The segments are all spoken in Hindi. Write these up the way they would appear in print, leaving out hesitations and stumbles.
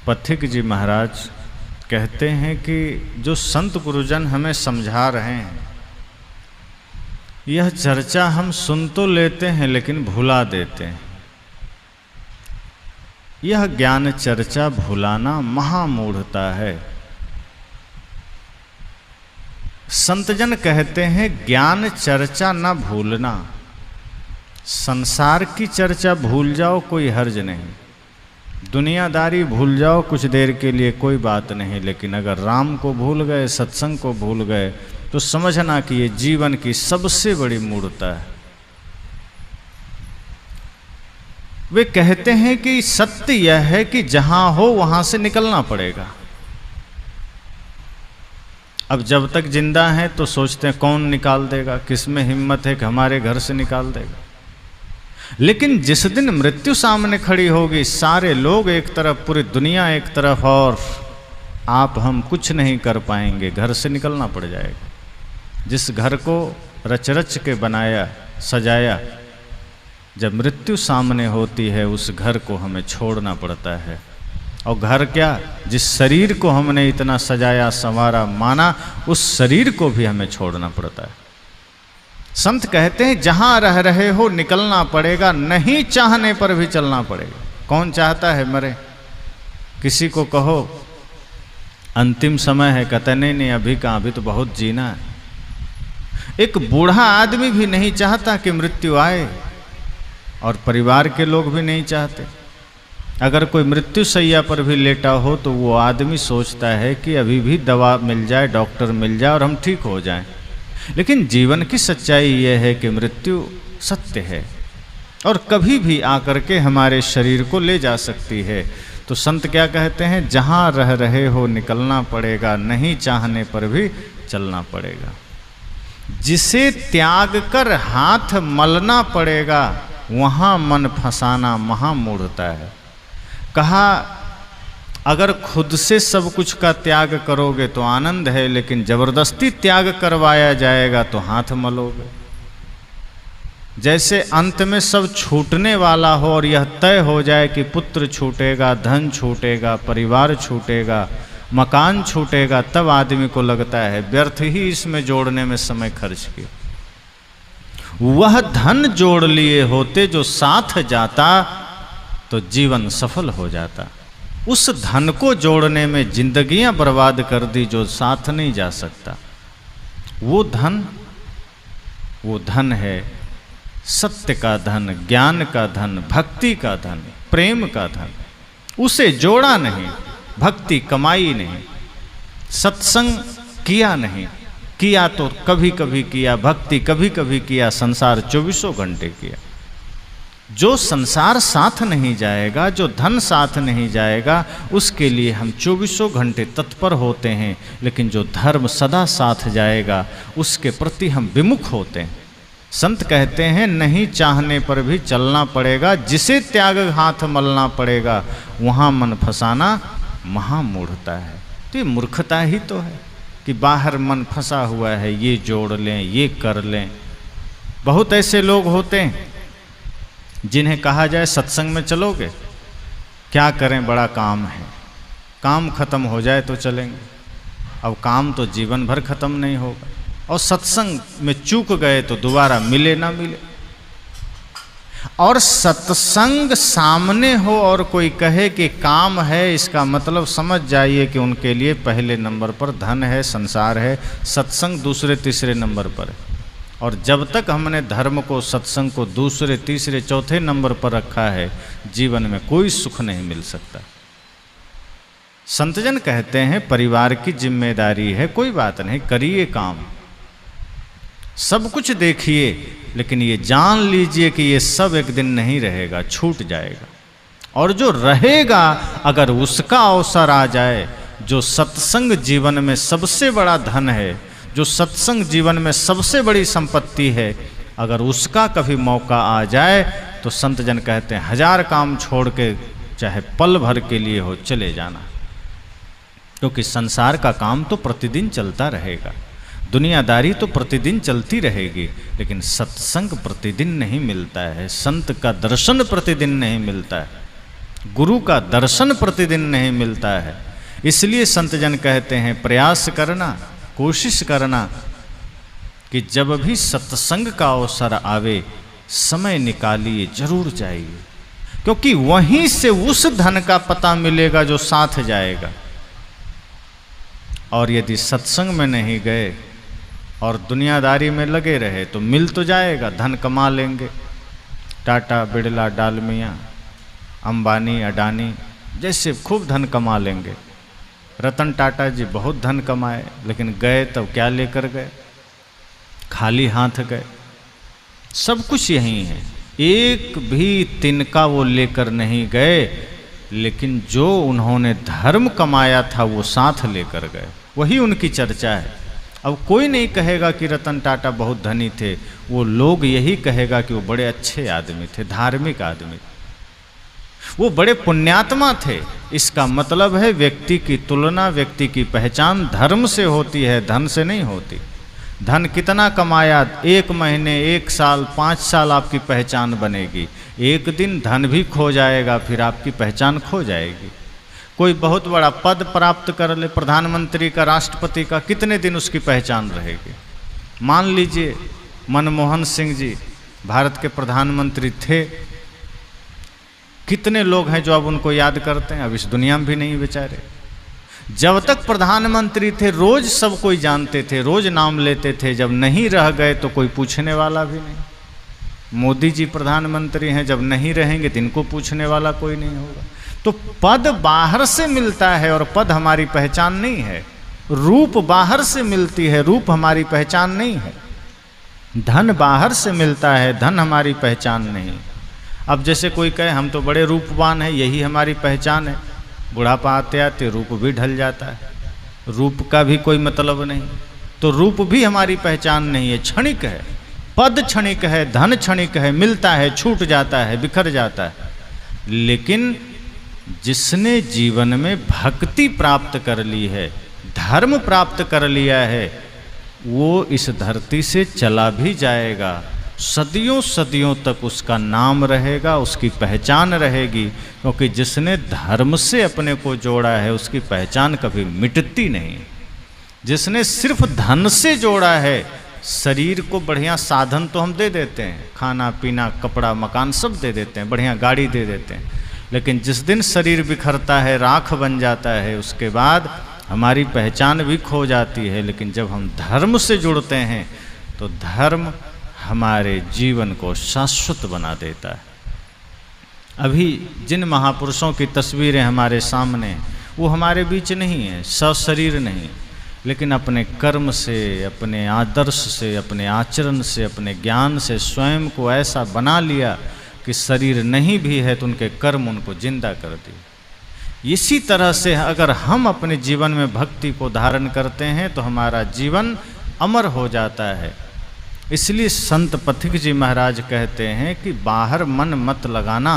पथिक जी महाराज कहते हैं कि जो संत गुरुजन हमें समझा रहे हैं, यह चर्चा हम सुन तो लेते हैं लेकिन भुला देते हैं। यह ज्ञान चर्चा भुलाना महामूढ़ता है। संतजन कहते हैं ज्ञान चर्चा न भूलना। संसार की चर्चा भूल जाओ, कोई हर्ज नहीं। दुनियादारी भूल जाओ कुछ देर के लिए, कोई बात नहीं। लेकिन अगर राम को भूल गए, सत्संग को भूल गए, तो समझना कि ये जीवन की सबसे बड़ी मूढ़ता है। वे कहते हैं कि सत्य यह है कि जहां हो वहां से निकलना पड़ेगा। अब जब तक जिंदा हैं तो सोचते हैं कौन निकाल देगा, किसमें हिम्मत है कि हमारे घर से निकाल देगा। लेकिन जिस दिन मृत्यु सामने खड़ी होगी, सारे लोग एक तरफ, पूरी दुनिया एक तरफ, और आप हम कुछ नहीं कर पाएंगे, घर से निकलना पड़ जाएगा। जिस घर को रच रच के बनाया सजाया, जब मृत्यु सामने होती है उस घर को हमें छोड़ना पड़ता है। और घर क्या, जिस शरीर को हमने इतना सजाया संवारा माना, उस शरीर को भी हमें छोड़ना पड़ता है। संत कहते हैं जहां रह रहे हो निकलना पड़ेगा, नहीं चाहने पर भी चलना पड़ेगा। कौन चाहता है मरे? किसी को कहो अंतिम समय है, कहते नहीं अभी कहाँ, अभी तो बहुत जीना है। एक बूढ़ा आदमी भी नहीं चाहता कि मृत्यु आए, और परिवार के लोग भी नहीं चाहते। अगर कोई मृत्यु शैया पर भी लेटा हो तो वो आदमी सोचता है कि अभी भी दवा मिल जाए, डॉक्टर मिल जाए और हम ठीक हो जाएं। लेकिन जीवन की सच्चाई यह है कि मृत्यु सत्य है और कभी भी आकर के हमारे शरीर को ले जा सकती है। तो संत क्या कहते हैं, जहां रह रहे हो निकलना पड़ेगा, नहीं चाहने पर भी चलना पड़ेगा। जिसे त्याग कर हाथ मलना पड़ेगा, वहां मन फंसाना महामूढ़ता है। कहा अगर खुद से सब कुछ का त्याग करोगे तो आनंद है, लेकिन जबरदस्ती त्याग करवाया जाएगा तो हाथ मलोगे। जैसे अंत में सब छूटने वाला हो और यह तय हो जाए कि पुत्र छूटेगा, धन छूटेगा, परिवार छूटेगा, मकान छूटेगा, तब आदमी को लगता है व्यर्थ ही इसमें जोड़ने में समय खर्च किया। वह धन जोड़ लिए होते जो साथ जाता तो जीवन सफल हो जाता। उस धन को जोड़ने में जिंदगियां बर्बाद कर दी जो साथ नहीं जा सकता। वो धन है सत्य का धन, ज्ञान का धन, भक्ति का धन, प्रेम का धन। उसे जोड़ा नहीं, भक्ति कमाई नहीं, सत्संग किया नहीं, किया तो कभी कभी किया, भक्ति कभी कभी किया, संसार 24 घंटे किया। जो संसार साथ नहीं जाएगा, जो धन साथ नहीं जाएगा, उसके लिए हम 24 घंटे तत्पर होते हैं। लेकिन जो धर्म सदा साथ जाएगा उसके प्रति हम विमुख होते हैं। संत कहते हैं नहीं चाहने पर भी चलना पड़ेगा, जिसे त्याग हाथ मलना पड़ेगा, वहाँ मन फंसाना महामूढ़ता है। तो ये मूर्खता ही तो है कि बाहर मन फंसा हुआ है, ये जोड़ लें, ये कर लें। बहुत ऐसे लोग होते हैं जिन्हें कहा जाए सत्संग में चलोगे, क्या करें, बड़ा काम है, काम खत्म हो जाए तो चलेंगे। अब काम तो जीवन भर खत्म नहीं होगा, और सत्संग में चूक गए तो दोबारा मिले ना मिले। और सत्संग सामने हो और कोई कहे कि काम है, इसका मतलब समझ जाइए कि उनके लिए पहले नंबर पर धन है, संसार है, सत्संग दूसरे तीसरे नंबर पर है। और जब तक हमने धर्म को, सत्संग को दूसरे तीसरे चौथे नंबर पर रखा है, जीवन में कोई सुख नहीं मिल सकता। संतजन कहते हैं परिवार की जिम्मेदारी है, कोई बात नहीं, करिए काम, सब कुछ देखिए, लेकिन ये जान लीजिए कि ये सब एक दिन नहीं रहेगा, छूट जाएगा। और जो रहेगा, अगर उसका अवसर आ जाए, जो सत्संग जीवन में सबसे बड़ा धन है, जो सत्संग जीवन में सबसे बड़ी संपत्ति है, अगर उसका कभी मौका आ जाए तो संत जन कहते हैं 1000 काम छोड़ के चाहे पल भर के लिए हो चले जाना। क्योंकि संसार का काम तो प्रतिदिन चलता रहेगा, दुनियादारी तो प्रतिदिन चलती रहेगी, लेकिन सत्संग प्रतिदिन नहीं मिलता है, संत का दर्शन प्रतिदिन नहीं मिलता है। गुरु का दर्शन प्रतिदिन नहीं मिलता है। इसलिए संत जन कहते हैं प्रयास करना, कोशिश करना कि जब भी सत्संग का अवसर आवे समय निकालिए, जरूर जाइए, क्योंकि वहीं से उस धन का पता मिलेगा जो साथ जाएगा। और यदि सत्संग में नहीं गए और दुनियादारी में लगे रहे तो मिल तो जाएगा, धन कमा लेंगे। टाटा, बिड़ला, डालमिया, अंबानी, अडानी जैसे खूब धन कमा लेंगे। रतन टाटा जी बहुत धन कमाए, लेकिन गए तब क्या लेकर गए? खाली हाथ गए। सब कुछ यही है, एक भी तिनका वो लेकर नहीं गए, लेकिन जो उन्होंने धर्म कमाया था वो साथ लेकर गए, वही उनकी चर्चा है। अब कोई नहीं कहेगा कि रतन टाटा बहुत धनी थे, वो लोग यही कहेगा कि वो बड़े अच्छे आदमी थे, धार्मिक आदमी, वो बड़े पुण्यात्मा थे। इसका मतलब है व्यक्ति की तुलना, व्यक्ति की पहचान धर्म से होती है, धन से नहीं होती। धन कितना कमाया, 1 महीने, 1 साल, 5 साल आपकी पहचान बनेगी। एक दिन धन भी खो जाएगा, फिर आपकी पहचान खो जाएगी। कोई बहुत बड़ा पद प्राप्त कर ले, प्रधानमंत्री का, राष्ट्रपति का, कितने दिन उसकी पहचान रहेगी? मान लीजिए मनमोहन सिंह जी भारत के प्रधानमंत्री थे, कितने लोग हैं जो अब उनको याद करते हैं? अब इस दुनिया में भी नहीं बेचारे। जब तक प्रधानमंत्री थे रोज सब कोई जानते थे, रोज नाम लेते थे, जब नहीं रह गए तो कोई पूछने वाला भी नहीं। मोदी जी प्रधानमंत्री हैं, जब नहीं रहेंगे तो इनको पूछने वाला कोई नहीं होगा। तो पद बाहर से मिलता है और पद हमारी पहचान नहीं है। रूप बाहर से मिलती है, रूप हमारी पहचान नहीं है। धन बाहर से मिलता है, धन हमारी पहचान नहीं। अब जैसे कोई कहे हम तो बड़े रूपवान हैं, यही हमारी पहचान है, बुढ़ापा आते आते रूप भी ढल जाता है, रूप का भी कोई मतलब नहीं। तो रूप भी हमारी पहचान नहीं है, क्षणिक है। पद क्षणिक है, धन क्षणिक है, मिलता है, छूट जाता है, बिखर जाता है। लेकिन जिसने जीवन में भक्ति प्राप्त कर ली है, धर्म प्राप्त कर लिया है, वो इस धरती से चला भी जाएगा, सदियों सदियों तक उसका नाम रहेगा, उसकी पहचान रहेगी। क्योंकि जिसने धर्म से अपने को जोड़ा है उसकी पहचान कभी मिटती नहीं। जिसने सिर्फ धन से जोड़ा है, शरीर को बढ़िया साधन तो हम दे देते हैं, खाना पीना कपड़ा मकान सब दे देते हैं, बढ़िया गाड़ी दे देते हैं, लेकिन जिस दिन शरीर बिखरता है, राख बन जाता है, उसके बाद हमारी पहचान भी खो जाती है। लेकिन जब हम धर्म से जुड़ते हैं तो धर्म हमारे जीवन को शाश्वत बना देता है। अभी जिन महापुरुषों की तस्वीरें हमारे सामने, वो हमारे बीच नहीं है, सशरीर नहीं, लेकिन अपने कर्म से, अपने आदर्श से, अपने आचरण से, अपने ज्ञान से स्वयं को ऐसा बना लिया कि शरीर नहीं भी है तो उनके कर्म उनको जिंदा कर दिए। इसी तरह से अगर हम अपने जीवन में भक्ति को धारण करते हैं तो हमारा जीवन अमर हो जाता है। इसलिए संत पथिक जी महाराज कहते हैं कि बाहर मन मत लगाना।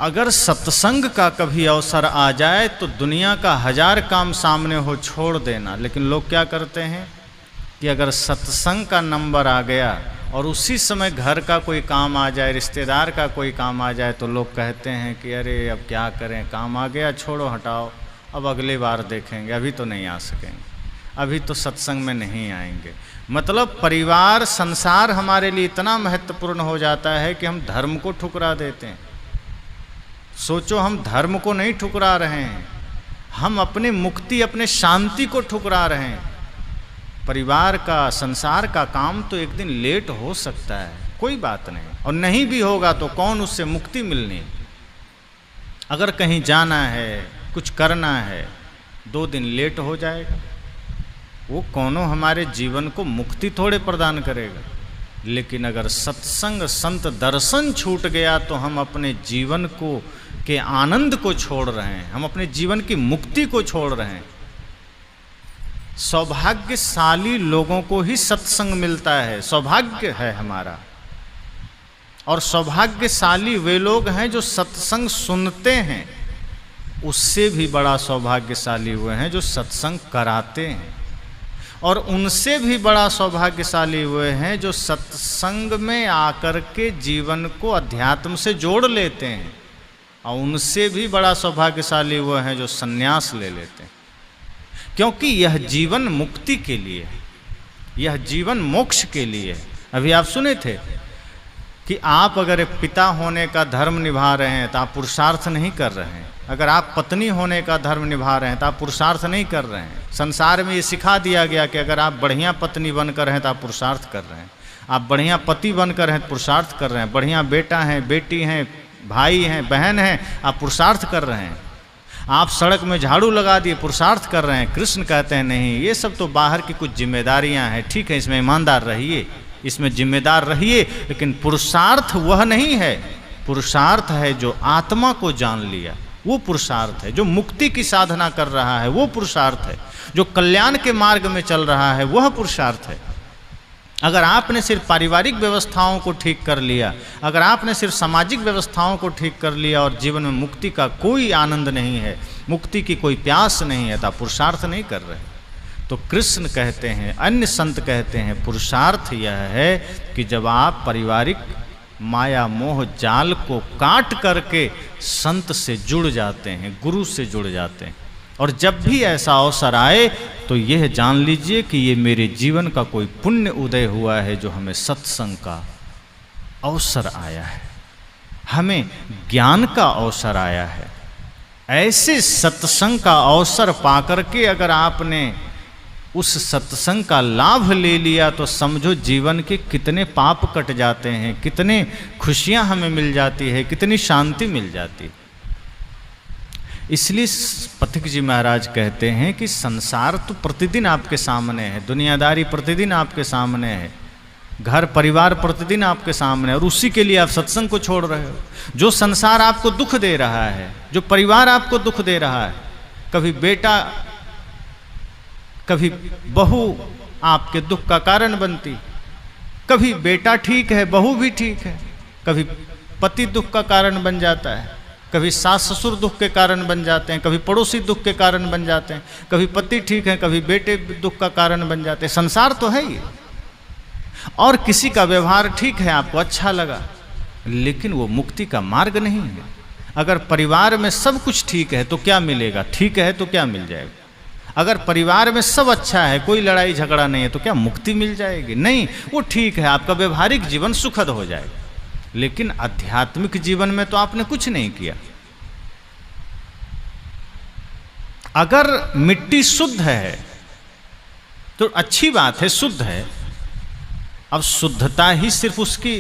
अगर सत्संग का कभी अवसर आ जाए तो दुनिया का 1000 काम सामने हो छोड़ देना। लेकिन लोग क्या करते हैं कि अगर सत्संग का नंबर आ गया और उसी समय घर का कोई काम आ जाए, रिश्तेदार का कोई काम आ जाए, तो लोग कहते हैं कि अरे अब क्या करें, काम आ गया, छोड़ो हटाओ, अब अगली बार देखेंगे, अभी तो नहीं आ सकेंगे, अभी तो सत्संग में नहीं आएंगे। मतलब परिवार संसार हमारे लिए इतना महत्वपूर्ण हो जाता है कि हम धर्म को ठुकरा देते हैं। सोचो, हम धर्म को नहीं ठुकरा रहे हैं, हम अपनी मुक्ति, अपने शांति को ठुकरा रहे हैं। परिवार का, संसार का काम तो एक दिन लेट हो सकता है, कोई बात नहीं, और नहीं भी होगा तो कौन उससे मुक्ति मिलनी। अगर कहीं जाना है, कुछ करना है, 2 दिन लेट हो जाएगा, वो कौनों हमारे जीवन को मुक्ति थोड़े प्रदान करेगा। लेकिन अगर सत्संग, संत दर्शन छूट गया तो हम अपने जीवन को के आनंद को छोड़ रहे हैं, हम अपने जीवन की मुक्ति को छोड़ रहे हैं। सौभाग्यशाली लोगों को ही सत्संग मिलता है, सौभाग्य है हमारा। और सौभाग्यशाली वे लोग हैं जो सत्संग सुनते हैं, उससे भी बड़ा सौभाग्यशाली हुए हैं जो सत्संग कराते हैं, और उनसे भी बड़ा सौभाग्यशाली हुए हैं जो सत्संग में आकर के जीवन को अध्यात्म से जोड़ लेते हैं और उनसे भी बड़ा सौभाग्यशाली वो हैं जो सन्यास ले लेते हैं, क्योंकि यह जीवन मुक्ति के लिए है, यह जीवन मोक्ष के लिए है। अभी आप सुने थे कि आप अगर पिता होने का धर्म निभा रहे हैं तो आप पुरुषार्थ नहीं कर रहे हैं, अगर आप पत्नी होने का धर्म निभा रहे हैं तो आप पुरुषार्थ नहीं कर रहे हैं। संसार में ये सिखा दिया गया कि अगर आप बढ़िया पत्नी बनकर हैं तो आप पुरुषार्थ कर रहे हैं, आप बढ़िया पति बनकर हैं तो पुरुषार्थ कर रहे हैं, बढ़िया बेटा हैं, बेटी हैं, भाई हैं, बहन हैं, आप पुरुषार्थ कर रहे हैं। आप सड़क में झाड़ू लगा दिए, पुरुषार्थ कर रहे हैं। कृष्ण कहते हैं नहीं, ये सब तो बाहर की कुछ जिम्मेदारियां हैं, ठीक है, इसमें ईमानदार रहिए, इसमें जिम्मेदार रहिए, लेकिन पुरुषार्थ वह नहीं है। पुरुषार्थ है जो आत्मा को जान लिया, वो पुरुषार्थ है। जो मुक्ति की साधना कर रहा है वो पुरुषार्थ है। जो कल्याण के मार्ग में चल रहा है वह पुरुषार्थ है। अगर आपने सिर्फ पारिवारिक व्यवस्थाओं को ठीक कर लिया, अगर आपने सिर्फ सामाजिक व्यवस्थाओं को ठीक कर लिया और जीवन में मुक्ति का कोई आनंद नहीं है, मुक्ति की कोई प्यास नहीं है, तो आप पुरुषार्थ नहीं कर रहे। तो कृष्ण कहते हैं, अन्य संत कहते हैं, पुरुषार्थ यह है कि जब आप पारिवारिक माया मोह जाल को काट करके संत से जुड़ जाते हैं, गुरु से जुड़ जाते हैं, और जब भी ऐसा अवसर आए तो यह जान लीजिए कि ये मेरे जीवन का कोई पुण्य उदय हुआ है जो हमें सत्संग का अवसर आया है, हमें ज्ञान का अवसर आया है। ऐसे सत्संग का अवसर पाकर के अगर आपने उस सत्संग का लाभ ले लिया तो समझो जीवन के कितने पाप कट जाते हैं, कितने खुशियां हमें मिल जाती है, कितनी शांति मिल जाती है। इसलिए पथिक जी महाराज कहते हैं कि संसार तो प्रतिदिन आपके सामने है, दुनियादारी प्रतिदिन आपके सामने है, घर परिवार प्रतिदिन आपके सामने है, और उसी के लिए आप सत्संग को छोड़ रहे हो। जो संसार आपको दुख दे रहा है, जो परिवार आपको दुख दे रहा है, कभी बेटा कभी बहू आपके दुख का कारण बनती, कभी बेटा ठीक है बहू भी ठीक है, कभी पति दुख का कारण बन जाता है, कभी सास ससुर दुख के कारण बन जाते हैं, कभी पड़ोसी दुख के कारण बन जाते हैं, कभी पति ठीक है, कभी बेटे दुख का कारण बन जाते हैं। संसार तो है ही। और किसी का व्यवहार ठीक है, आपको अच्छा लगा, लेकिन वो मुक्ति का मार्ग नहीं है। अगर परिवार में सब कुछ ठीक है तो क्या मिलेगा? ठीक है तो क्या मिल जाएगा? अगर परिवार में सब अच्छा है, कोई लड़ाई झगड़ा नहीं है, तो क्या मुक्ति मिल जाएगी? नहीं, वो ठीक है, आपका व्यवहारिक जीवन सुखद हो जाएगा, लेकिन आध्यात्मिक जीवन में तो आपने कुछ नहीं किया। अगर मिट्टी शुद्ध है तो अच्छी बात है, शुद्ध है। अब शुद्धता ही सिर्फ उसकी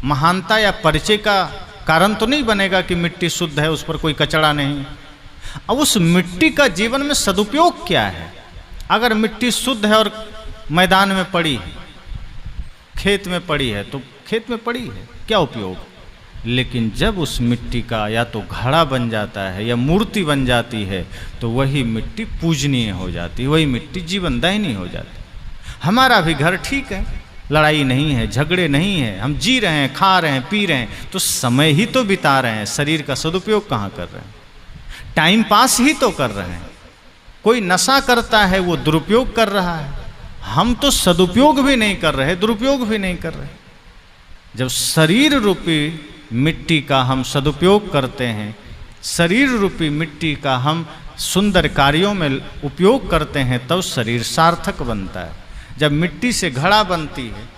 महानता या परिचय का कारण तो नहीं बनेगा कि मिट्टी शुद्ध है, उस पर कोई कचरा नहीं। अब उस मिट्टी का जीवन में सदुपयोग क्या है? अगर मिट्टी शुद्ध है और मैदान में पड़ी है, खेत में पड़ी है, तो खेत में पड़ी है, क्या उपयोग? लेकिन जब उस मिट्टी का या तो घड़ा बन जाता है या मूर्ति बन जाती है तो वही मिट्टी पूजनीय हो जाती है, वही मिट्टी जीवनदायिनी हो जाती है। हमारा भी घर ठीक है, लड़ाई नहीं है, झगड़े नहीं है, हम जी रहे हैं, खा रहे हैं, पी रहे हैं, तो समय ही तो बिता रहे हैं, शरीर का सदुपयोग कहाँ कर रहे हैं? टाइम पास ही तो कर रहे हैं। कोई नशा करता है वो दुरुपयोग कर रहा है, हम तो सदुपयोग भी नहीं कर रहे, दुरुपयोग भी नहीं कर रहे। जब शरीर रूपी मिट्टी का हम सदुपयोग करते हैं, शरीर रूपी मिट्टी का हम सुंदर कार्यों में उपयोग करते हैं, तब शरीर सार्थक बनता है। जब मिट्टी से घड़ा बनती है,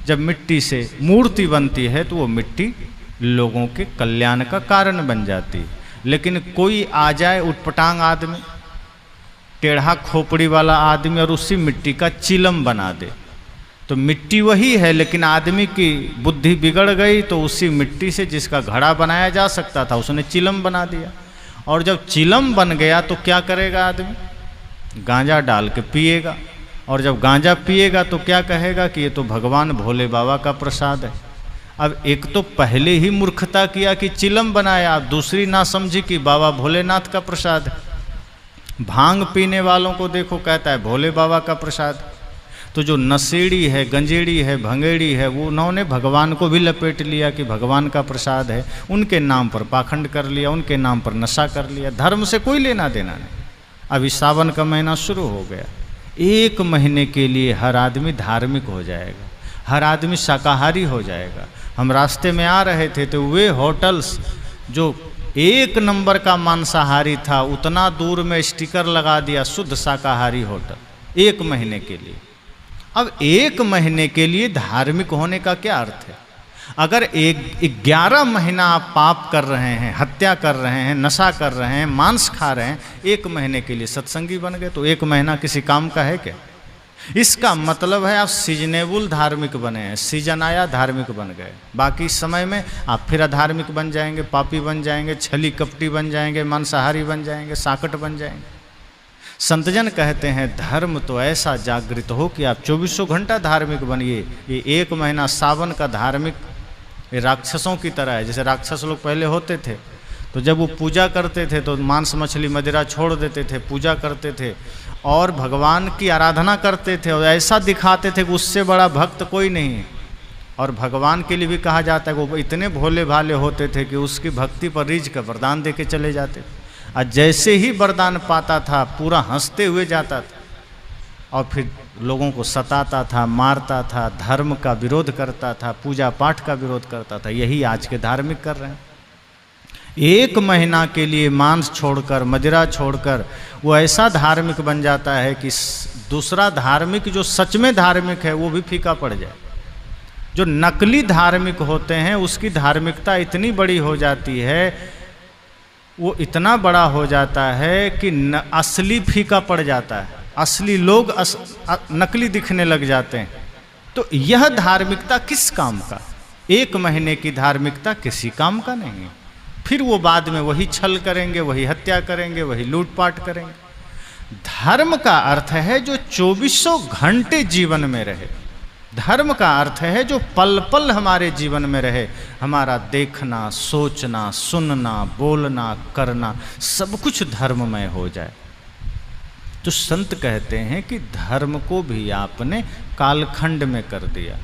जब मिट्टी से मूर्ति बनती है, तो वो मिट्टी लोगों के कल्याण का कारण बन जाती है। लेकिन कोई आ जाए उटपटांग आदमी, टेढ़ा खोपड़ी वाला आदमी, और उसी मिट्टी का चिलम बना दे, तो मिट्टी वही है, लेकिन आदमी की बुद्धि बिगड़ गई, तो उसी मिट्टी से जिसका घड़ा बनाया जा सकता था उसने चिलम बना दिया। और जब चिलम बन गया तो क्या करेगा आदमी? गांजा डाल के पिएगा, और जब गांजा पिएगा तो क्या कहेगा कि ये तो भगवान भोले बाबा का प्रसाद है। अब एक तो पहले ही मूर्खता किया कि चिलम बनाया, अब दूसरी ना समझी कि बाबा भोलेनाथ का प्रसाद है। भांग पीने वालों को देखो, कहता है भोले बाबा का प्रसाद। तो जो नशेड़ी है, गंजेड़ी है, भंगेड़ी है, वो उन्होंने भगवान को भी लपेट लिया कि भगवान का प्रसाद है, उनके नाम पर पाखंड कर लिया, उनके नाम पर नशा कर लिया। धर्म से कोई लेना देना नहीं। अभी सावन का महीना शुरू हो गया, 1 महीने के लिए हर आदमी धार्मिक हो जाएगा, हर आदमी शाकाहारी हो जाएगा। हम रास्ते में आ रहे थे तो वे होटल्स जो 1 नंबर का मांसाहारी था उतना दूर में स्टिकर लगा दिया शुद्ध शाकाहारी होटल 1 महीने के लिए। अब 1 महीने के लिए धार्मिक होने का क्या अर्थ है? अगर 11 महीना आप पाप कर रहे हैं, हत्या कर रहे हैं, नशा कर रहे हैं, मांस खा रहे हैं, 1 महीने के लिए सत्संगी बन गए तो 1 महीना किसी काम का है क्या? इसका मतलब है आप सीजनेबल धार्मिक बने हैं, सीजन आया धार्मिक बन गए, बाकी समय में आप फिर अधार्मिक बन जाएंगे, पापी बन जाएंगे, छली कपटी बन जाएंगे, मांसाहारी बन जाएंगे, साकट बन जाएंगे। संतजन कहते हैं धर्म तो ऐसा जागृत हो कि आप 24 घंटा धार्मिक बनिए। ये 1 महीना सावन का धार्मिक ये राक्षसों की तरह है। जैसे राक्षस लोग पहले होते थे तो जब वो पूजा करते थे तो मांस मछली मदिरा छोड़ देते थे, पूजा करते थे और भगवान की आराधना करते थे और ऐसा दिखाते थे कि उससे बड़ा भक्त कोई नहीं है। और भगवान के लिए भी कहा जाता है वो इतने भोले भाले होते थे कि उसकी भक्ति पर रीझ का वरदान दे के चले जाते थे, और जैसे ही वरदान पाता था पूरा हंसते हुए जाता था और फिर लोगों को सताता था, मारता था, धर्म का विरोध करता था, पूजा पाठ का विरोध करता था। यही आज के धार्मिक कर रहे हैं। 1 महीना के लिए मांस छोड़कर, मदिरा छोड़कर वो ऐसा धार्मिक बन जाता है कि दूसरा धार्मिक जो सच में धार्मिक है वो भी फीका पड़ जाए। जो नकली धार्मिक होते हैं उसकी धार्मिकता इतनी बड़ी हो जाती है, वो इतना बड़ा हो जाता है कि असली फीका पड़ जाता है, असली लोग नकली दिखने लग जाते हैं। तो यह धार्मिकता किस काम का? 1 महीने की धार्मिकता किसी काम का नहीं है। फिर वो बाद में वही छल करेंगे, वही हत्या करेंगे, वही लूटपाट करेंगे। धर्म का अर्थ है जो 24 घंटे जीवन में रहे। धर्म का अर्थ है जो पल पल हमारे जीवन में रहे। हमारा देखना, सोचना, सुनना, बोलना, करना सब कुछ धर्ममय हो जाए। तो संत कहते हैं कि धर्म को भी आपने कालखंड में कर दिया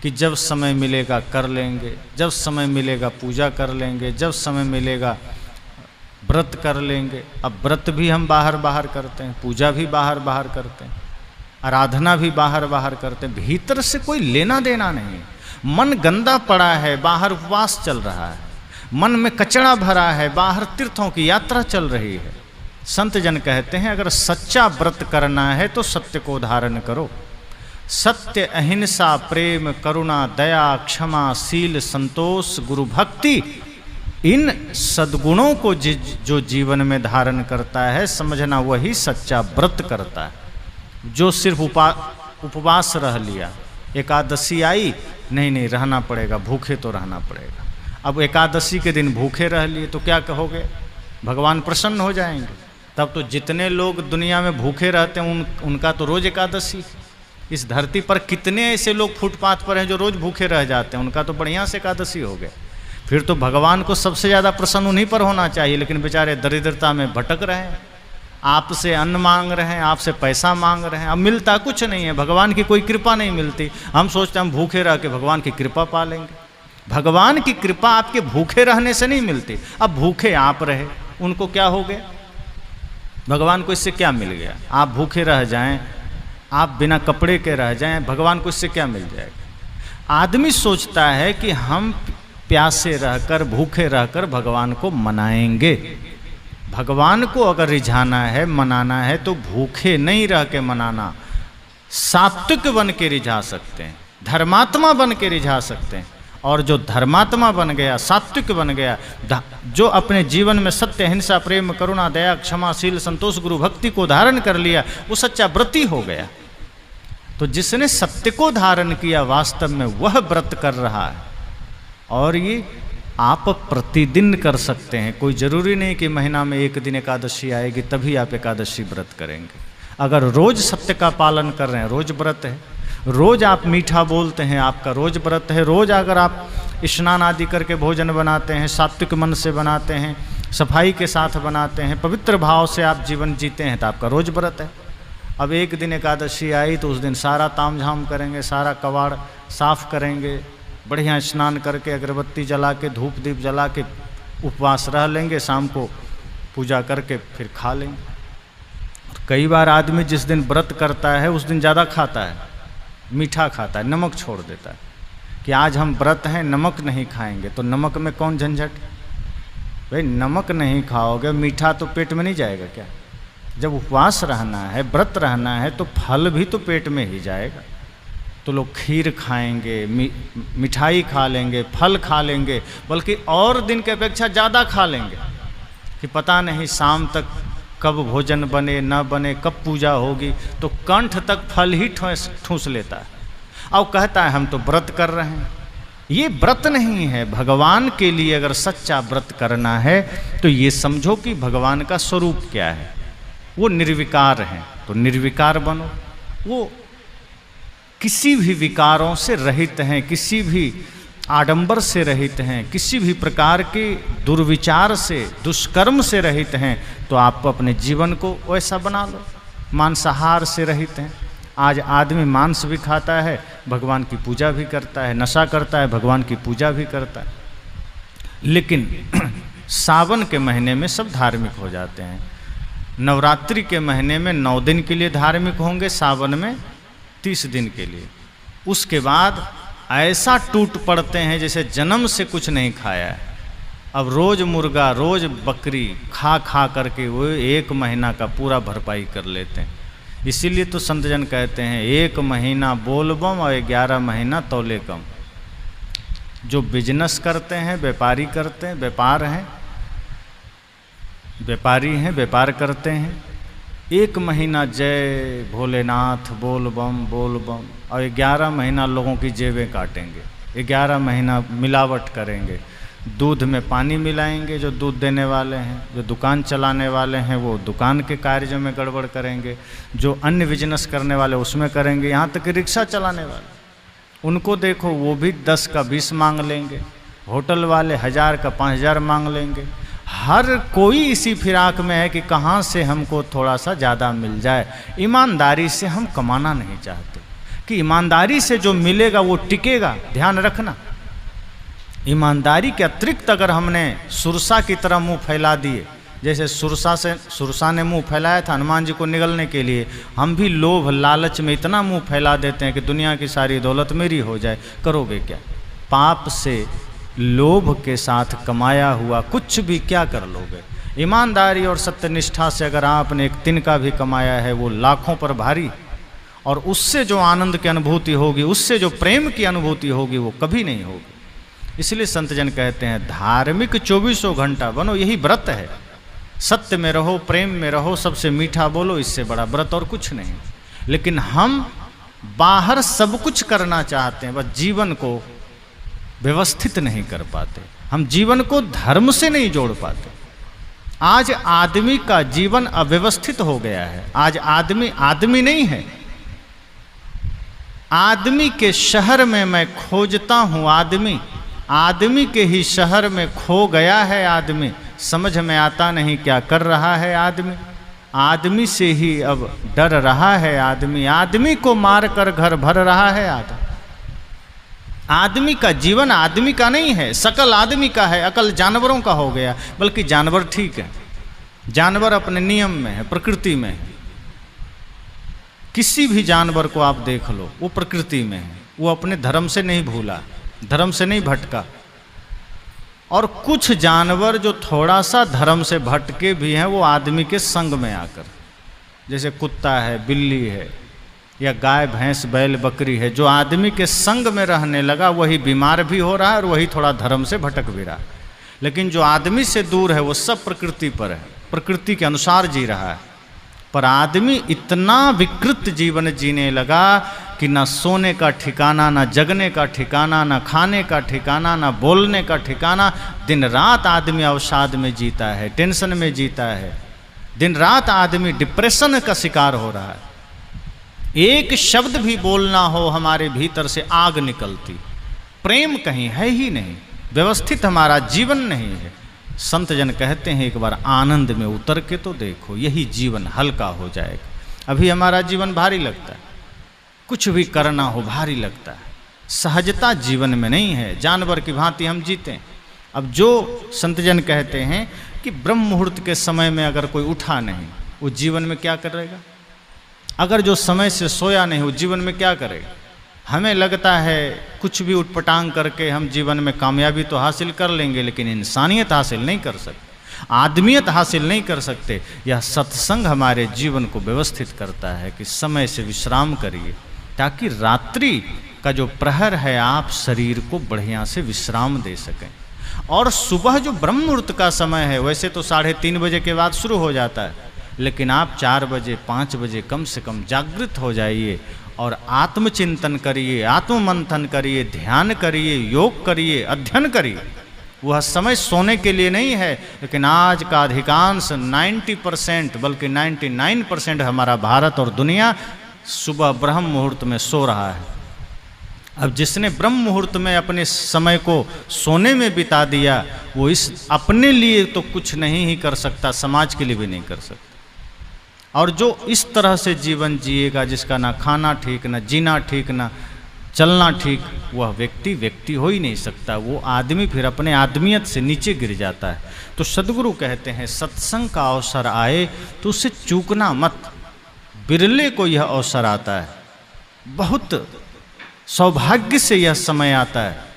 कि जब समय मिलेगा कर लेंगे, जब समय मिलेगा पूजा कर लेंगे, जब समय मिलेगा व्रत कर लेंगे। अब व्रत भी हम बाहर बाहर करते हैं, पूजा भी बाहर बाहर करते हैं, आराधना भी बाहर बाहर करते हैं। भीतर से कोई लेना देना नहीं। मन गंदा पड़ा है, बाहर उपवास चल रहा है। मन में कचरा भरा है, बाहर तीर्थों की यात्रा चल रही है। संत जन कहते हैं अगर सच्चा व्रत करना है तो सत्य को धारण करो। सत्य, अहिंसा, प्रेम, करुणा, दया, क्षमा, शील, संतोष, गुरु भक्ति, इन सद्गुणों को जो जीवन में धारण करता है समझना वही सच्चा व्रत करता है। जो सिर्फ उपवास रह लिया, एकादशी आई, नहीं रहना पड़ेगा, भूखे तो रहना पड़ेगा। अब एकादशी के दिन भूखे रह लिए तो क्या कहोगे? भगवान प्रसन्न हो जाएंगे? तब तो जितने लोग दुनिया में भूखे रहते हैं उनका तो रोज एकादशी। इस धरती पर कितने ऐसे लोग फुटपाथ पर हैं जो रोज भूखे रह जाते हैं, उनका तो बढ़िया से एकादशी हो गए। फिर तो भगवान को सबसे ज़्यादा प्रसन्न उन्हीं पर होना चाहिए, लेकिन बेचारे दरिद्रता में भटक रहे हैं, आपसे अन्न मांग रहे हैं, आपसे पैसा मांग रहे हैं। अब मिलता कुछ नहीं है, भगवान की कोई कृपा नहीं मिलती। हम सोचते हैं हम भूखे रह के भगवान की कृपा पा लेंगे। भगवान की कृपा आपके भूखे रहने से नहीं मिलती। अब भूखे आप रहे, उनको क्या हो गया? भगवान को इससे क्या मिल गया? आप भूखे रह जाएं, आप बिना कपड़े के रह जाएं, भगवान को इससे क्या मिल जाएगा? आदमी सोचता है कि हम प्यासे रहकर, भूखे रहकर भगवान को मनाएंगे। भगवान को अगर रिझाना है, मनाना है तो भूखे नहीं रह के मनाना, सात्विक बन के रिझा सकते हैं, धर्मात्मा बन के रिझा सकते हैं। और जो धर्मात्मा बन गया, सात्विक बन गया, जो अपने जीवन में सत्य, अहिंसा, प्रेम, करुणा, दया, क्षमा, शील, संतोष, गुरु भक्ति को धारण कर लिया, वो सच्चा व्रती हो गया। तो जिसने सत्य को धारण किया वास्तव में वह व्रत कर रहा है। और ये आप प्रतिदिन कर सकते हैं। कोई ज़रूरी नहीं कि महीना में 1 दिन एकादशी आएगी तभी आप एकादशी व्रत करेंगे। अगर रोज़ सत्य का पालन कर रहे हैं, रोज़ व्रत है। रोज़ आप मीठा बोलते हैं, आपका रोज़ व्रत है। रोज़ अगर आप स्नान आदि करके भोजन बनाते हैं, सात्विक मन से बनाते हैं, सफाई के साथ बनाते हैं, पवित्र भाव से आप जीवन जीते हैं तो आपका रोज़ व्रत है। अब 1 दिन एकादशी आई तो उस दिन सारा तामझाम करेंगे, सारा कबाड़ साफ करेंगे, बढ़िया स्नान करके अगरबत्ती जला के, धूप दीप जला के उपवास रह लेंगे, शाम को पूजा करके फिर खा लेंगे। कई बार आदमी जिस दिन व्रत करता है उस दिन ज़्यादा खाता है, मीठा खाता है, नमक छोड़ देता है कि आज हम व्रत हैं, नमक नहीं खाएंगे। तो नमक में कौन झंझट? भाई नमक नहीं खाओगे, मीठा तो पेट में नहीं जाएगा क्या? जब उपवास रहना है, व्रत रहना है, तो फल भी तो पेट में ही जाएगा। तो लोग खीर खाएंगे, मिठाई खा लेंगे, फल खा लेंगे, बल्कि और दिन के अपेक्षा ज़्यादा खा लेंगे कि पता नहीं शाम तक कब भोजन बने न बने, कब पूजा होगी, तो कंठ तक फल ही ठूंस लेता है और कहता है हम तो व्रत कर रहे हैं। ये व्रत नहीं है। भगवान के लिए अगर सच्चा व्रत करना है तो ये समझो कि भगवान का स्वरूप क्या है, वो निर्विकार हैं, तो निर्विकार बनो। वो किसी भी विकारों से रहित हैं, किसी भी आडंबर से रहित हैं, किसी भी प्रकार के दुर्विचार से, दुष्कर्म से रहित हैं, तो आप अपने जीवन को वैसा बना लो। मांसाहार से रहित हैं। आज आदमी मांस भी खाता है, भगवान की पूजा भी करता है, नशा करता है, भगवान की पूजा भी करता है। लेकिन सावन के महीने में सब धार्मिक हो जाते हैं। नवरात्रि के महीने में 9 दिन के लिए धार्मिक होंगे, सावन में 30 दिन के लिए। उसके बाद ऐसा टूट पड़ते हैं जैसे जन्म से कुछ नहीं खाया है। अब रोज़ मुर्गा, रोज़ बकरी खा खा करके वो 1 महीना का पूरा भरपाई कर लेते हैं। इसीलिए तो संतजन कहते हैं 1 महीना बोलबम और 11 महीना तौले कम। जो बिजनेस करते हैं, व्यापारी करते हैं, व्यापार हैं, व्यापारी हैं, व्यापार करते हैं, 1 महीना जय भोलेनाथ बोल बम और 11 महीना लोगों की जेबें काटेंगे। 11 महीना मिलावट करेंगे, दूध में पानी मिलाएंगे। जो दूध देने वाले हैं, जो दुकान चलाने वाले हैं, वो दुकान के कार्य में गड़बड़ करेंगे। जो अन्य बिजनेस करने वाले उसमें करेंगे। यहाँ तक कि रिक्शा चलाने वाले, उनको देखो, वो भी 10 का 20 मांग लेंगे। होटल वाले 1000 का 5000 मांग लेंगे। हर कोई इसी फिराक में है कि कहाँ से हमको थोड़ा सा ज़्यादा मिल जाए। ईमानदारी से हम कमाना नहीं चाहते कि ईमानदारी से जो मिलेगा वो टिकेगा। ध्यान रखना, ईमानदारी के अतिरिक्त अगर हमने सुरसा की तरह मुंह फैला दिए, जैसे सुरसा ने मुंह फैलाया था हनुमान जी को निगलने के लिए, हम भी लोभ लालच में इतना मुंह फैला देते हैं कि दुनिया की सारी दौलत मेरी हो जाए। करोगे क्या? पाप से, लोभ के साथ कमाया हुआ कुछ भी क्या कर लोगे? ईमानदारी और सत्यनिष्ठा से अगर आपने 1 तिनका भी कमाया है, वो लाखों पर भारी, और उससे जो आनंद की अनुभूति होगी, उससे जो प्रेम की अनुभूति होगी, वो कभी नहीं होगी। इसलिए संतजन कहते हैं धार्मिक 24 घंटा बनो, यही व्रत है। सत्य में रहो, प्रेम में रहो, सबसे मीठा बोलो, इससे बड़ा व्रत और कुछ नहीं। लेकिन हम बाहर सब कुछ करना चाहते हैं, बस जीवन को व्यवस्थित नहीं कर पाते। हम जीवन को धर्म से नहीं जोड़ पाते। आज आदमी का जीवन अव्यवस्थित हो गया है। आज आदमी आदमी नहीं है। आदमी के शहर में मैं खोजता हूँ आदमी, आदमी के ही शहर में खो गया है आदमी। समझ में आता नहीं क्या कर रहा है आदमी। आदमी से ही अब डर रहा है आदमी। आदमी को मारकर घर भर रहा है आदमी। आदमी का जीवन आदमी का नहीं है, सकल आदमी का है। अकल जानवरों का हो गया। बल्कि जानवर ठीक है, जानवर अपने नियम में है, प्रकृति में है। किसी भी जानवर को आप देख लो, वो प्रकृति में है, वो अपने धर्म से नहीं भूला, धर्म से नहीं भटका। और कुछ जानवर जो थोड़ा सा धर्म से भटके भी हैं, वो आदमी के संग में आकर, जैसे कुत्ता है, बिल्ली है, या गाय भैंस बैल बकरी है, जो आदमी के संग में रहने लगा वही बीमार भी हो रहा है और वही थोड़ा धर्म से भटक भी रहा है। लेकिन जो आदमी से दूर है वो सब प्रकृति पर है, प्रकृति के अनुसार जी रहा है। पर आदमी इतना विकृत जीवन जीने लगा कि ना सोने का ठिकाना, ना जगने का ठिकाना, ना खाने का ठिकाना, ना बोलने का ठिकाना। दिन रात आदमी अवसाद में जीता है, टेंशन में जीता है। दिन रात आदमी डिप्रेशन का शिकार हो रहा है। एक शब्द भी बोलना हो, हमारे भीतर से आग निकलती। प्रेम कहीं है ही नहीं, व्यवस्थित हमारा जीवन नहीं है। संत जन कहते हैं एक बार आनंद में उतर के तो देखो, यही जीवन हल्का हो जाएगा। अभी हमारा जीवन भारी लगता है, कुछ भी करना हो भारी लगता है, सहजता जीवन में नहीं है, जानवर की भांति हम जीते हैं। अब जो संत जन कहते हैं कि ब्रह्म मुहूर्त के समय में अगर कोई उठा नहीं, वो जीवन में क्या करेगा? अगर जो समय से सोया नहीं, वो जीवन में क्या करेगा? हमें लगता है कुछ भी उटपटांग करके हम जीवन में कामयाबी तो हासिल कर लेंगे, लेकिन इंसानियत हासिल नहीं कर सकते, आदमियत हासिल नहीं कर सकते। यह सत्संग हमारे जीवन को व्यवस्थित करता है कि समय से विश्राम करिए, ताकि रात्रि का जो प्रहर है आप शरीर को बढ़िया से विश्राम दे सकें। और सुबह जो ब्रह्म मुहूर्त का समय है, वैसे तो 3:30 बजे के बाद शुरू हो जाता है, लेकिन आप 4 बजे 5 बजे कम से कम जागृत हो जाइए और आत्मचिंतन करिए, आत्ममंथन करिए, ध्यान करिए, योग करिए, अध्ययन करिए। वह समय सोने के लिए नहीं है, लेकिन आज का अधिकांश 90% बल्कि 99% हमारा भारत और दुनिया सुबह ब्रह्म मुहूर्त में सो रहा है। अब जिसने ब्रह्म मुहूर्त में अपने समय को सोने में बिता दिया, वो इस अपने लिए तो कुछ नहीं ही कर सकता, समाज के लिए भी नहीं कर सकता। और जो इस तरह से जीवन जिएगा, जिसका ना खाना ठीक, ना जीना ठीक, ना चलना ठीक, वह व्यक्ति हो ही नहीं सकता। वो आदमी फिर अपने आदमियत से नीचे गिर जाता है। तो सद्गुरु कहते हैं सत्संग का अवसर आए तो उसे चूकना मत। बिरले को यह अवसर आता है, बहुत सौभाग्य से यह समय आता है।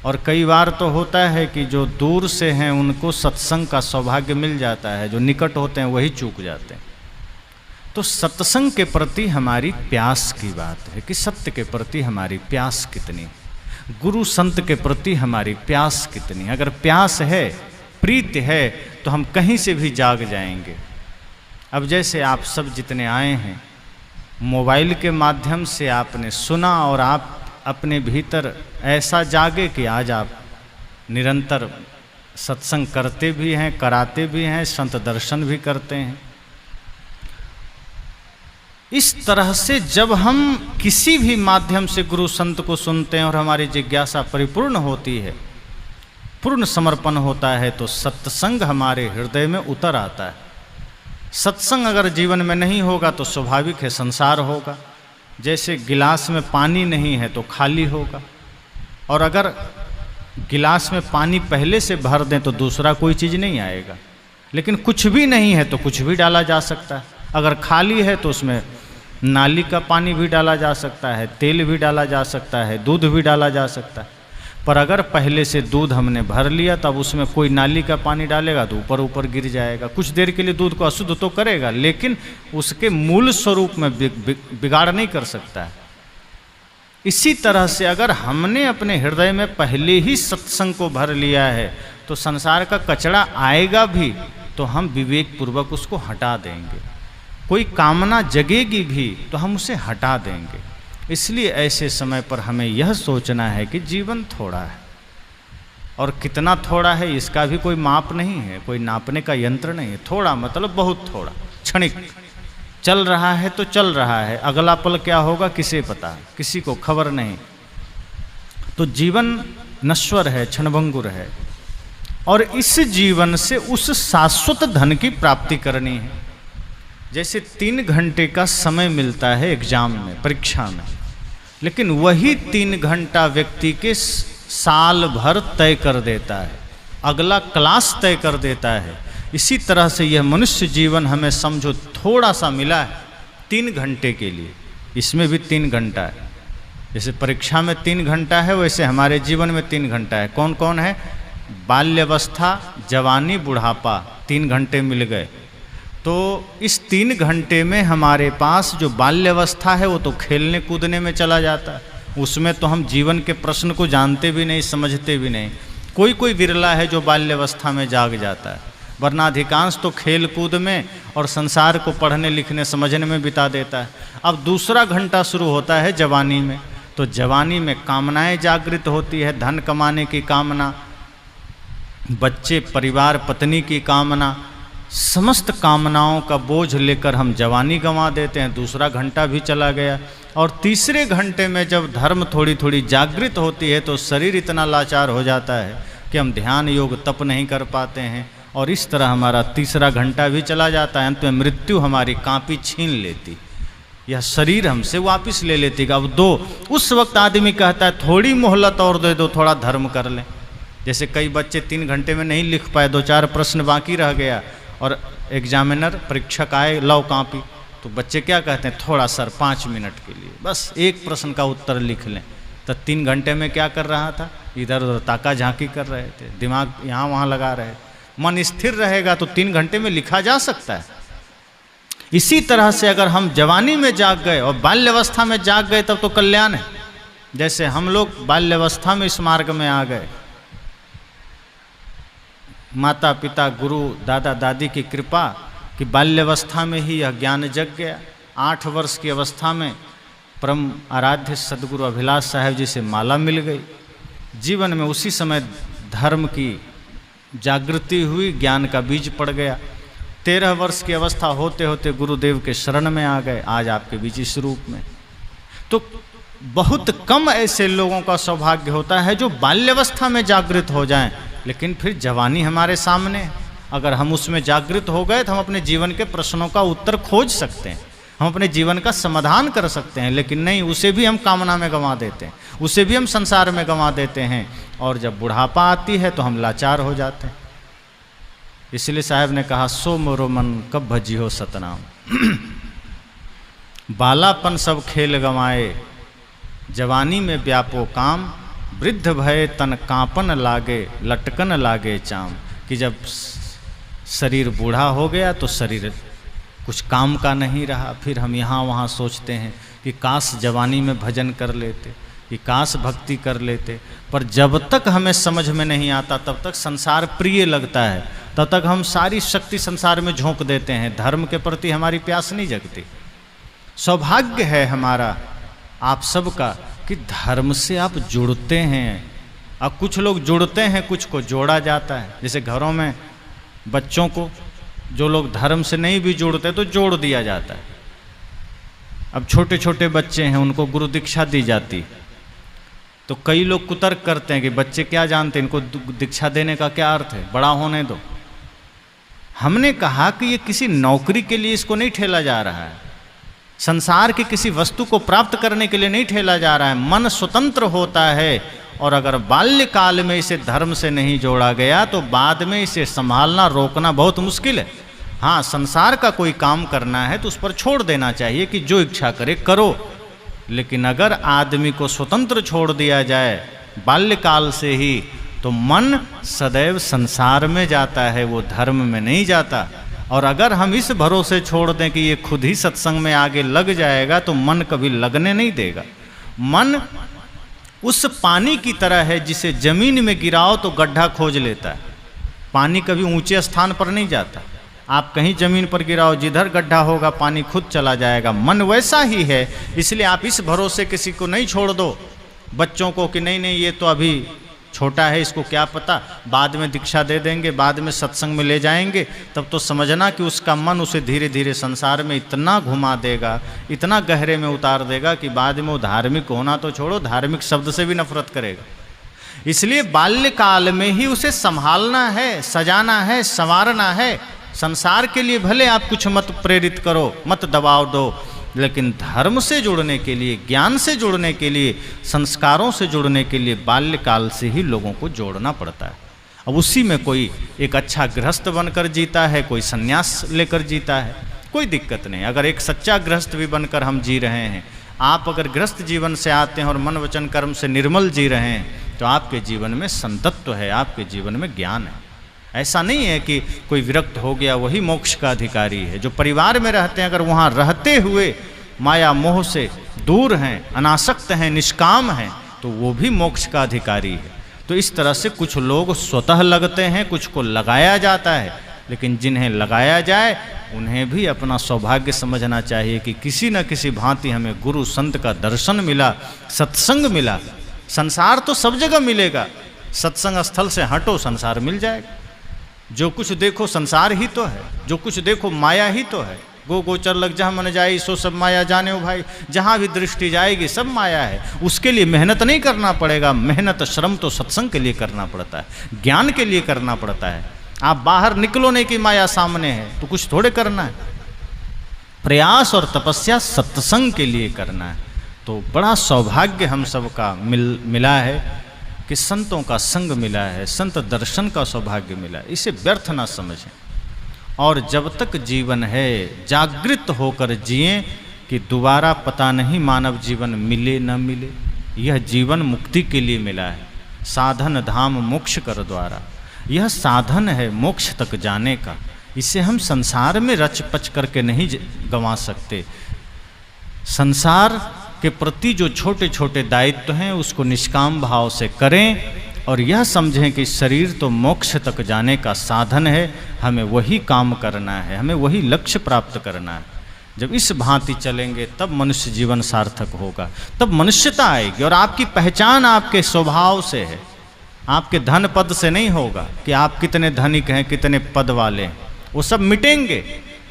और कई बार तो होता है कि जो दूर से हैं उनको सत्संग का सौभाग्य मिल जाता है, जो निकट होते हैं वही चूक जाते हैं। तो सत्संग के प्रति हमारी प्यास की बात है कि सत्य के प्रति हमारी प्यास कितनी, गुरु संत के प्रति हमारी प्यास कितनी। अगर प्यास है, प्रीति है, तो हम कहीं से भी जाग जाएंगे। अब जैसे आप सब जितने आए हैं, मोबाइल के माध्यम से आपने सुना और आप अपने भीतर ऐसा जागे कि आज आप निरंतर सत्संग करते भी हैं, कराते भी हैं, संत दर्शन भी करते हैं। इस तरह से जब हम किसी भी माध्यम से गुरु संत को सुनते हैं और हमारी जिज्ञासा परिपूर्ण होती है, पूर्ण समर्पण होता है, तो सत्संग हमारे हृदय में उतर आता है। सत्संग अगर जीवन में नहीं होगा तो स्वाभाविक है संसार होगा। जैसे गिलास में पानी नहीं है तो खाली होगा, और अगर गिलास में पानी पहले से भर दें तो दूसरा कोई चीज़ नहीं आएगा। लेकिन कुछ भी नहीं है तो कुछ भी डाला जा सकता है। अगर खाली है तो उसमें नाली का पानी भी डाला जा सकता है, तेल भी डाला जा सकता है, दूध भी डाला जा सकता है। पर अगर पहले से दूध हमने भर लिया तब उसमें कोई नाली का पानी डालेगा तो ऊपर ऊपर गिर जाएगा। कुछ देर के लिए दूध को अशुद्ध तो करेगा, लेकिन उसके मूल स्वरूप में बिगाड़ नहीं कर सकता है। इसी तरह से अगर हमने अपने हृदय में पहले ही सत्संग को भर लिया है तो संसार का कचरा आएगा भी तो हम विवेक पूर्वक उसको हटा देंगे। कोई कामना जगेगी भी तो हम उसे हटा देंगे। इसलिए ऐसे समय पर हमें यह सोचना है कि जीवन थोड़ा है, और कितना थोड़ा है इसका भी कोई माप नहीं है, कोई नापने का यंत्र नहीं है। थोड़ा मतलब बहुत थोड़ा, क्षणिक। चल रहा है तो चल रहा है, अगला पल क्या होगा किसे पता, किसी को खबर नहीं। तो जीवन नश्वर है, क्षणभंगुर है, और इस जीवन से उस शाश्वत धन की प्राप्ति करनी है। जैसे 3 घंटे का समय मिलता है एग्जाम में, परीक्षा में, लेकिन वही 3 घंटा व्यक्ति के साल भर तय कर देता है, अगला क्लास तय कर देता है। इसी तरह से यह मनुष्य जीवन हमें समझो थोड़ा सा मिला है 3 घंटे के लिए, इसमें भी 3 घंटा है। जैसे परीक्षा में 3 घंटा है, वैसे हमारे जीवन में 3 घंटा है। कौन कौन है? बाल्यावस्था, जवानी, बुढ़ापा, 3 घंटे मिल गए। तो इस 3 घंटे में हमारे पास जो बाल्यावस्था है वो तो खेलने कूदने में चला जाता है, उसमें तो हम जीवन के प्रश्न को जानते भी नहीं, समझते भी नहीं। कोई कोई विरला है जो बाल्यावस्था में जाग जाता है, वरना अधिकांश तो खेल कूद में और संसार को पढ़ने लिखने समझने में बिता देता है। अब दूसरा घंटा शुरू होता है जवानी में, तो जवानी में कामनाएं जागृत होती है, धन कमाने की कामना, बच्चे, परिवार, पत्नी की कामना, समस्त कामनाओं का बोझ लेकर हम जवानी गंवा देते हैं। दूसरा घंटा भी चला गया। और तीसरे घंटे में जब धर्म थोड़ी थोड़ी जागृत होती है तो शरीर इतना लाचार हो जाता है कि हम ध्यान योग तप नहीं कर पाते हैं, और इस तरह हमारा तीसरा घंटा भी चला जाता है। अंत में मृत्यु हमारी कांपी छीन लेती, यह शरीर हमसे वापस ले लेती। अब उस वक्त आदमी कहता है थोड़ी मोहलत और दे दो, थोड़ा धर्म कर लें। जैसे कई बच्चे 3 घंटे में नहीं लिख पाए, 2-4 प्रश्न बाकी रह गया, और एग्जामिनर परीक्षक आए, लाओ कापी, तो बच्चे क्या कहते हैं, थोड़ा सर 5 मिनट के लिए बस एक प्रश्न का उत्तर लिख लें। तो 3 घंटे में क्या कर रहा था, इधर उधर ताका झांकी कर रहे थे, दिमाग यहाँ वहाँ लगा रहे। मन स्थिर रहेगा तो 3 घंटे में लिखा जा सकता है। इसी तरह से अगर हम जवानी में जाग गए और बाल्यावस्था में जाग गए तब तो कल्याण है। जैसे हम लोग बाल्यावस्था में इस मार्ग में आ गए, माता पिता गुरु दादा दादी की कृपा कि बाल्यावस्था में ही यह ज्ञान जग गया। 8 वर्ष की अवस्था में परम आराध्य सदगुरु अभिलाष साहेब जी से माला मिल गई। जीवन में उसी समय धर्म की जागृति हुई, ज्ञान का बीज पड़ गया। 13 वर्ष की अवस्था होते होते गुरुदेव के शरण में आ गए, आज आपके बीच इस रूप में। तो बहुत कम ऐसे लोगों का सौभाग्य होता है जो बाल्यावस्था में जागृत हो जाएं, लेकिन फिर जवानी हमारे सामने है। अगर हम उसमें जागृत हो गए तो हम अपने जीवन के प्रश्नों का उत्तर खोज सकते हैं, हम अपने जीवन का समाधान कर सकते हैं। लेकिन नहीं, उसे भी हम कामना में गंवा देते हैं, उसे भी हम संसार में गंवा देते हैं, और जब बुढ़ापा आती है तो हम लाचार हो जाते हैं। इसलिए साहब ने कहा, सो मोरो मन कब भजी हो सतनाम। बालापन सब खेल गंवाए, जवानी में व्यापो काम, वृद्ध भय तन कांपन लागे, लटकन लागे चाम। कि जब शरीर बूढ़ा हो गया तो शरीर कुछ काम का नहीं रहा, फिर हम यहाँ वहाँ सोचते हैं कि काश जवानी में भजन कर लेते, कि काश भक्ति कर लेते। पर जब तक हमें समझ में नहीं आता तब तक संसार प्रिय लगता है, तब तक हम सारी शक्ति संसार में झोंक देते हैं, धर्म के प्रति हमारी प्यास नहीं जगती। सौभाग्य है हमारा आप सबका कि धर्म से आप जुड़ते हैं। अब कुछ लोग जुड़ते हैं, कुछ को जोड़ा जाता है। जैसे घरों में बच्चों को जो लोग धर्म से नहीं भी जुड़ते तो जोड़ दिया जाता है। अब छोटे छोटे बच्चे हैं, उनको गुरु दीक्षा दी जाती, तो कई लोग कुतर्क करते हैं कि बच्चे क्या जानते हैं, इनको दीक्षा देने का क्या अर्थ है, बड़ा होने दो। हमने कहा कि ये किसी नौकरी के लिए इसको नहीं ठेला जा रहा है, संसार की किसी वस्तु को प्राप्त करने के लिए नहीं ठेला जा रहा है। मन स्वतंत्र होता है, और अगर बाल्यकाल में इसे धर्म से नहीं जोड़ा गया तो बाद में इसे संभालना रोकना बहुत मुश्किल है। हाँ, संसार का कोई काम करना है तो उस पर छोड़ देना चाहिए कि जो इच्छा करे करो, लेकिन अगर आदमी को स्वतंत्र छोड़ दिया जाए बाल्यकाल से ही तो मन सदैव संसार में जाता है, वो धर्म में नहीं जाता। और अगर हम इस भरोसे छोड़ दें कि ये खुद ही सत्संग में आगे लग जाएगा तो मन कभी लगने नहीं देगा। मन उस पानी की तरह है जिसे जमीन में गिराओ तो गड्ढा खोज लेता है। पानी कभी ऊंचे स्थान पर नहीं जाता, आप कहीं जमीन पर गिराओ, जिधर गड्ढा होगा पानी खुद चला जाएगा। मन वैसा ही है, इसलिए आप इस भरोसे किसी को नहीं छोड़ दो बच्चों को कि नहीं नहीं ये तो अभी छोटा है, इसको क्या पता, बाद में दीक्षा दे देंगे, बाद में सत्संग में ले जाएंगे। तब तो समझना कि उसका मन उसे धीरे धीरे संसार में इतना घुमा देगा, इतना गहरे में उतार देगा कि बाद में वो धार्मिक होना तो छोड़ो, धार्मिक शब्द से भी नफरत करेगा। इसलिए बाल्यकाल में ही उसे संभालना है, सजाना है, संवारना है। संसार के लिए भले आप कुछ मत प्रेरित करो, मत दबाव दो, लेकिन धर्म से जुड़ने के लिए, ज्ञान से जुड़ने के लिए, संस्कारों से जुड़ने के लिए बाल्यकाल से ही लोगों को जोड़ना पड़ता है। अब उसी में कोई एक अच्छा गृहस्थ बनकर जीता है, कोई संन्यास लेकर जीता है, कोई दिक्कत नहीं। अगर एक सच्चा गृहस्थ भी बनकर हम जी रहे हैं, आप अगर गृहस्थ जीवन से आते हैं और मन वचन कर्म से निर्मल जी रहे हैं, तो आपके जीवन में संतत्व है, आपके जीवन में ज्ञान है। ऐसा नहीं है कि कोई विरक्त हो गया वही मोक्ष का अधिकारी है। जो परिवार में रहते हैं, अगर वहाँ रहते हुए माया मोह से दूर हैं, अनासक्त हैं, निष्काम हैं, तो वो भी मोक्ष का अधिकारी है। तो इस तरह से कुछ लोग स्वतः लगते हैं, कुछ को लगाया जाता है, लेकिन जिन्हें लगाया जाए उन्हें भी अपना सौभाग्य समझना चाहिए कि किसी न किसी भांति हमें गुरु संत का दर्शन मिला, सत्संग मिला। संसार तो सब जगह मिलेगा, सत्संग स्थल से हटो संसार मिल जाएगा। जो कुछ देखो संसार ही तो है, जो कुछ देखो माया ही तो है। गो गोचर लग जहाँ मन जाए सो सब माया जाने हो भाई, जहाँ भी दृष्टि जाएगी सब माया है। उसके लिए मेहनत नहीं करना पड़ेगा, मेहनत श्रम तो सत्संग के लिए करना पड़ता है, ज्ञान के लिए करना पड़ता है। आप बाहर निकलो नहीं कि माया सामने है तो कुछ थोड़े करना है, प्रयास और तपस्या सत्संग के लिए करना है। तो बड़ा सौभाग्य हम सबका मिला है कि संतों का संग मिला है, संत दर्शन का सौभाग्य मिला है। इसे व्यर्थ ना समझें। और जब तक जीवन है जागृत होकर जिए कि दोबारा पता नहीं मानव जीवन मिले न मिले। यह जीवन मुक्ति के लिए मिला है, साधन धाम मोक्ष कर द्वारा। यह साधन है मोक्ष तक जाने का। इसे हम संसार में रच पच करके नहीं गंवा सकते। संसार के प्रति जो छोटे छोटे दायित्व हैं उसको निष्काम भाव से करें और यह समझें कि शरीर तो मोक्ष तक जाने का साधन है, हमें वही काम करना है, हमें वही लक्ष्य प्राप्त करना है। जब इस भांति चलेंगे तब मनुष्य जीवन सार्थक होगा, तब मनुष्यता आएगी। और आपकी पहचान आपके स्वभाव से है, आपके धन पद से नहीं होगा कि आप कितने धनिक हैं, कितने पद वाले हैं, वो सब मिटेंगे।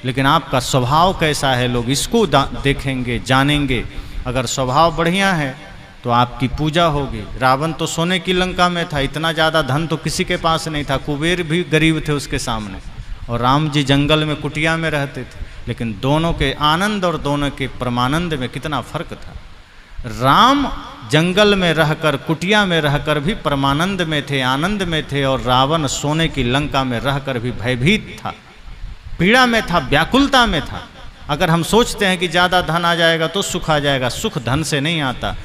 लेकिन आपका स्वभाव कैसा है लोग इसको देखेंगे, जानेंगे। अगर स्वभाव बढ़िया है तो आपकी पूजा होगी। रावण तो सोने की लंका में था, इतना ज़्यादा धन तो किसी के पास नहीं था, कुबेर भी गरीब थे उसके सामने। और राम जी जंगल में कुटिया में रहते थे, लेकिन दोनों के आनंद और दोनों के परमानंद में कितना फर्क था। राम जंगल में रहकर, कुटिया में रहकर भी परमानंद में थे, आनंद में थे, और रावण सोने की लंका में रहकर भी भयभीत था, पीड़ा में था, व्याकुलता में था। अगर हम सोचते हैं कि ज़्यादा धन आ जाएगा तो सुख आ जाएगा, सुख धन से नहीं आता,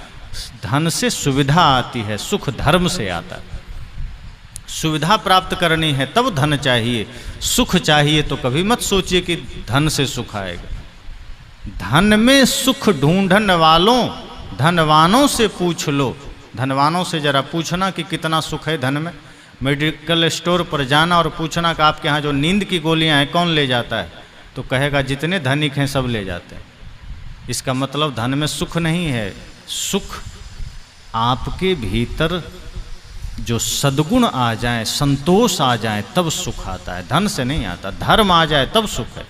धन से सुविधा आती है, सुख धर्म से आता है। सुविधा प्राप्त करनी है तब धन चाहिए, सुख चाहिए तो कभी मत सोचिए कि धन से सुख आएगा। धन में सुख ढूंढने वालों धनवानों से पूछ लो। धनवानों से जरा पूछना कि कितना सुख है धन में। मेडिकल स्टोर पर जाना और पूछना कि आपके यहाँ जो नींद की गोलियाँ हैं कौन ले जाता है, तो कहेगा जितने धनिक हैं सब ले जाते हैं। इसका मतलब धन में सुख नहीं है। सुख आपके भीतर जो सद्गुण आ जाए, संतोष आ जाए तब सुख आता है, धन से नहीं आता। धर्म आ जाए तब सुख है।